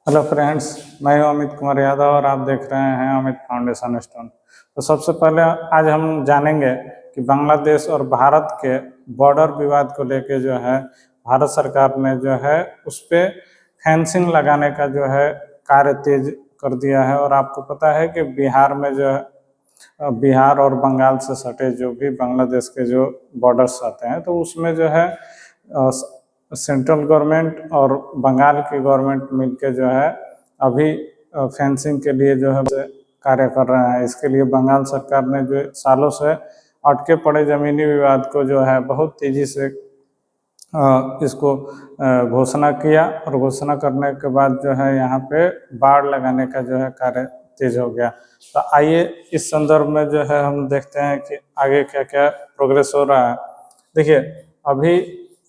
Hello friends, मैं हूं अमित कुमार यादव और आप देख रहे हैं अमित फाउंडेशन स्टोन। तो सबसे पहले आज हम जानेंगे कि बांग्लादेश और भारत के बॉर्डर विवाद को लेके जो है भारत सरकार ने जो है उस पे फेंसिंग लगाने का जो है कार्य तेज कर दिया है। और आपको पता है कि बिहार में जो है बिहार और बंगाल से सटे जो भी बांग्लादेश के जो बॉर्डर्स आते हैं तो उसमें जो है सेंट्रल गवर्नमेंट और बंगाल की गवर्नमेंट मिलके जो है अभी फेंसिंग के लिए जो है कार्य कर रहे हैं। इसके लिए बंगाल सरकार ने जो सालों से अटके पड़े जमीनी विवाद को जो है बहुत तेजी से इसको घोषणा किया और घोषणा करने के बाद जो है यहाँ पे बाड़ लगाने का जो है कार्य तेज हो गया। तो आइए इस संदर्भ में जो है हम देखते हैं कि आगे क्या क्या प्रोग्रेस हो रहा है। देखिए, अभी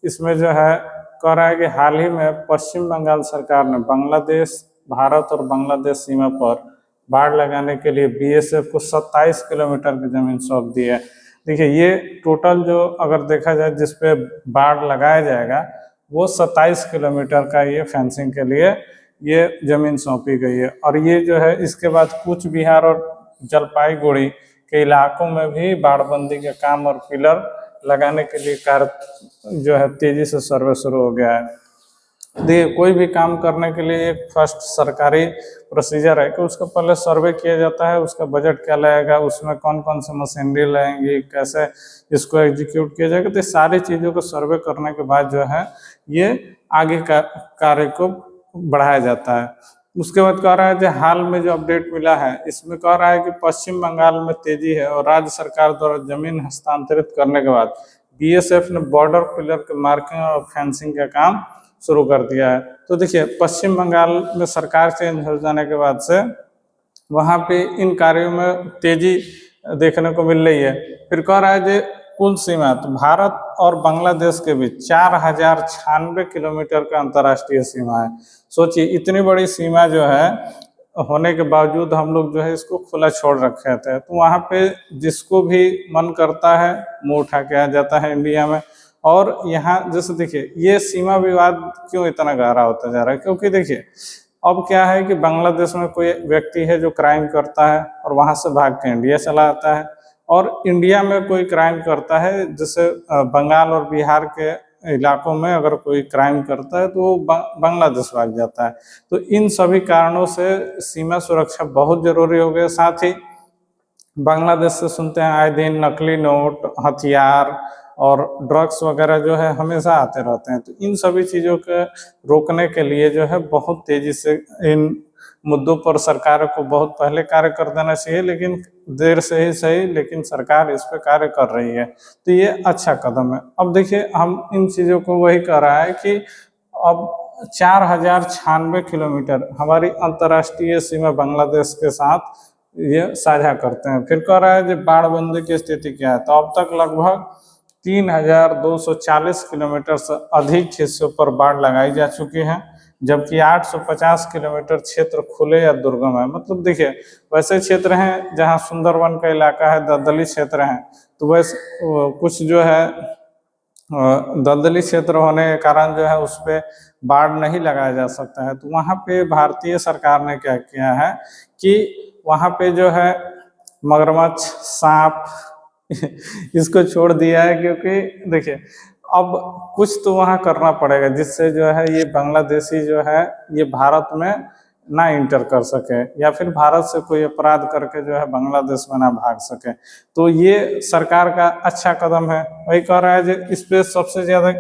इसमें जो है कह रहा है कि हाल ही में पश्चिम बंगाल सरकार ने बांग्लादेश, भारत और बांग्लादेश सीमा पर बाड़ लगाने के लिए बीएसएफ को 27 किलोमीटर की जमीन सौंप दी है। देखिए, ये टोटल जो अगर देखा जाए जिस पे बाड़ लगाया जाएगा वो 27 किलोमीटर का ये फेंसिंग के लिए ये जमीन सौंपी गई है। और ये जो है इसके बाद कूच बिहार और जलपाईगुड़ी के इलाकों में भी बाड़बंदी के काम और पिलर लगाने के लिए कार्य जो है तेजी से सर्वे शुरू हो गया है। देखिए, कोई भी काम करने के लिए एक फर्स्ट सरकारी प्रोसीजर है कि उसका पहले सर्वे किया जाता है, उसका बजट क्या लगेगा, उसमें कौन कौन से मशीनरी लगेंगी, कैसे इसको एग्जीक्यूट किया जाएगा। तो सारी चीज़ों को सर्वे करने के बाद जो है ये आगे का कार्य को बढ़ाया जाता है। उसके बाद कह रहा है कि हाल में जो अपडेट मिला है इसमें कह रहा है कि पश्चिम बंगाल में तेजी है और राज्य सरकार द्वारा जमीन हस्तांतरित करने के बाद बीएसएफ ने बॉर्डर पिलर के मार्किंग और फेंसिंग का काम शुरू कर दिया है। तो देखिए, पश्चिम बंगाल में सरकार चेंज हो जाने के बाद से वहाँ पे इन कार्यों में तेजी देखने को मिल रही है। फिर कह रहा है कि कुल सीमा तो भारत और बांग्लादेश के बीच 4096 किलोमीटर का अंतर्राष्ट्रीय सीमा है। सोचिए, इतनी बड़ी सीमा जो है होने के बावजूद हम लोग जो है इसको खुला छोड़ रखे थे। तो वहाँ पे जिसको भी मन करता है मुँह उठा के आ जाता है इंडिया में। और यहाँ जैसे देखिए, ये सीमा विवाद क्यों इतना गहरा होता जा रहा है, क्योंकि देखिए अब क्या है कि बांग्लादेश में कोई व्यक्ति है जो क्राइम करता है और वहाँ से भाग के इंडिया चला आता है, और इंडिया में कोई क्राइम करता है जैसे बंगाल और बिहार के इलाकों में अगर कोई क्राइम करता है तो वो बांग्लादेश भाग जाता है। तो इन सभी कारणों से सीमा सुरक्षा बहुत जरूरी हो गया। साथ ही बांग्लादेश से सुनते हैं आए दिन नकली नोट, हथियार और ड्रग्स वगैरह जो है हमेशा आते रहते हैं। तो इन सभी चीज़ों को रोकने के लिए जो है बहुत तेजी से इन मुद्दों पर सरकार को बहुत पहले कार्य कर देना चाहिए, लेकिन देर से ही सही, लेकिन सरकार इस पर कार्य कर रही है। तो ये अच्छा कदम है। अब देखिए, हम इन चीज़ों को वही कर रहा है कि अब 4096 किलोमीटर हमारी अंतर्राष्ट्रीय सीमा बांग्लादेश के साथ ये साझा करते हैं। फिर कह रहा है कि बाड़बंदी की स्थिति क्या है। तो अब तक लगभग 3240 किलोमीटर से अधिक हिस्सों पर बाढ़ लगाई जा चुकी है, जबकि 850 किलोमीटर क्षेत्र खुले या दुर्गम है। मतलब देखिए, वैसे क्षेत्र हैं जहां सुंदरवन का इलाका है, दलदली क्षेत्र हैं, तो वैसे कुछ जो है दलदली क्षेत्र होने के कारण जो है उस पर बाढ़ नहीं लगाया जा सकता है। तो वहाँ पे भारतीय सरकार ने क्या किया है कि वहाँ पे जो है मगरमच्छ, सांप इसको छोड़ दिया है, क्योंकि देखिए अब कुछ तो वहाँ करना पड़ेगा जिससे जो है ये बांग्लादेशी जो है ये भारत में ना इंटर कर सके, या फिर भारत से कोई अपराध करके जो है बांग्लादेश में ना भाग सके। तो ये सरकार का अच्छा कदम है। वही कह रहा है कि इस पे सबसे ज़्यादा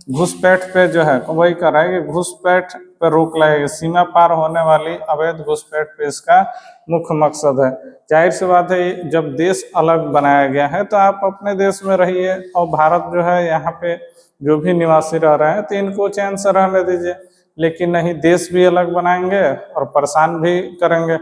घुसपैठ पे जो है वही कह रहा है कि घुसपैठ पर रोक लगेगी। सीमा पार होने वाली अवैध घुसपैठ पे इसका मुख्य मकसद है। जाहिर सी बात है, जब देश अलग बनाया गया है तो आप अपने देश में रहिए, और भारत जो है यहाँ पे जो भी निवासी रह रहे हैं तो इनको चैन से रहने दीजिए। लेकिन नहीं, देश भी अलग बनाएंगे और परेशान भी करेंगे,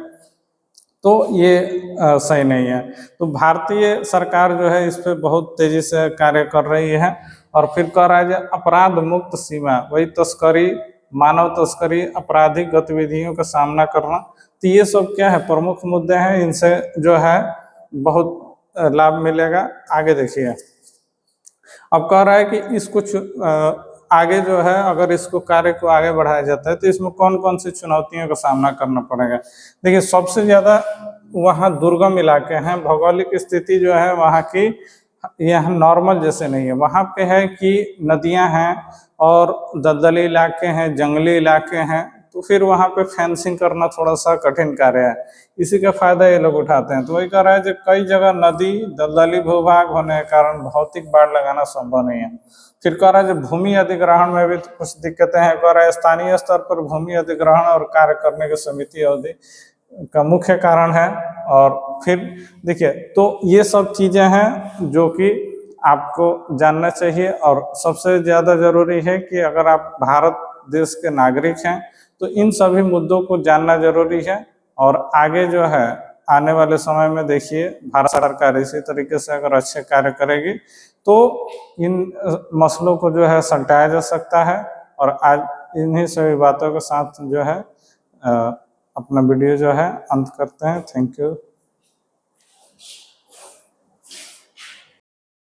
तो ये सही नहीं है। तो भारतीय सरकार जो है इस पर बहुत तेजी से कार्य कर रही है। और फिर कह रहा है कि अपराध मुक्त सीमा, वही तस्करी, मानव तस्करी, आपराधिक गतिविधियों का सामना करना। तो ये सब क्या है, प्रमुख मुद्दे हैं, इनसे जो है बहुत लाभ मिलेगा। आगे देखिए, अब कह रहा है कि इसको आगे जो है अगर इसको कार्य को आगे बढ़ाया जाता है तो इसमें कौन कौन सी चुनौतियों का सामना करना पड़ेगा। देखिए सबसे ज़्यादा वहाँ दुर्गम इलाके हैं, भौगोलिक स्थिति जो है वहाँ की यह नॉर्मल जैसे नहीं है। वहाँ पे है कि नदियाँ हैं और दलदली इलाके हैं, जंगली इलाके हैं, तो फिर वहाँ पे फेंसिंग करना थोड़ा सा कठिन कार्य है। इसी का फायदा ये लोग उठाते हैं। तो वही कह रहा है कि कई जगह नदी दलदली भूभाग होने के कारण भौतिक बाढ़ लगाना संभव नहीं है। फिर कह रहा है जो भूमि अधिग्रहण में भी कुछ दिक्कतें हैं। कह रहा है स्थानीय स्तर पर भूमि अधिग्रहण और कार्य करने की समिति अवधि का मुख्य कारण है। और फिर देखिए तो ये सब चीज़ें हैं जो कि आपको जानना चाहिए। और सबसे ज़्यादा ज़रूरी है कि अगर आप भारत देश के नागरिक हैं तो इन सभी मुद्दों को जानना जरूरी है। और आगे जो है आने वाले समय में देखिए भारत सरकार इसी तरीके से अगर अच्छे कार्य करेगी तो इन मसलों को जो है सल्टाया जा सकता है। और आज इन्हीं सभी बातों के साथ जो है अपना वीडियो जो है अंत करते हैं। Thank you.